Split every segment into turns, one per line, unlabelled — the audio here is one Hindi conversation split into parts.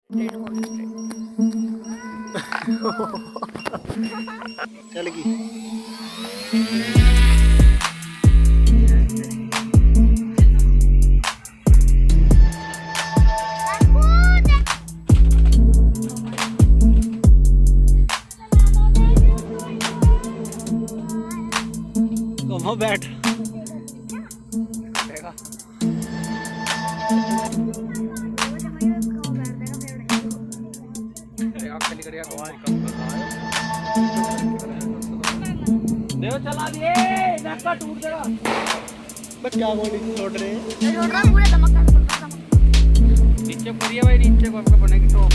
चल गई। बैठ चला दिए नक्का टूट जाएगा। बस क्या गोली छोड़ रहे हैं? छोड़ रहा पूरे धमाका नीचे करिए भाई, नीचे को आपका बनेगी टॉप।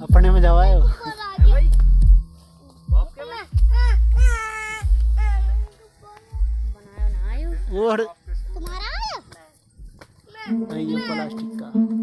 अपने में जावा है वो तुम्हारा आया? नहीं, ये प्लास्टिक का।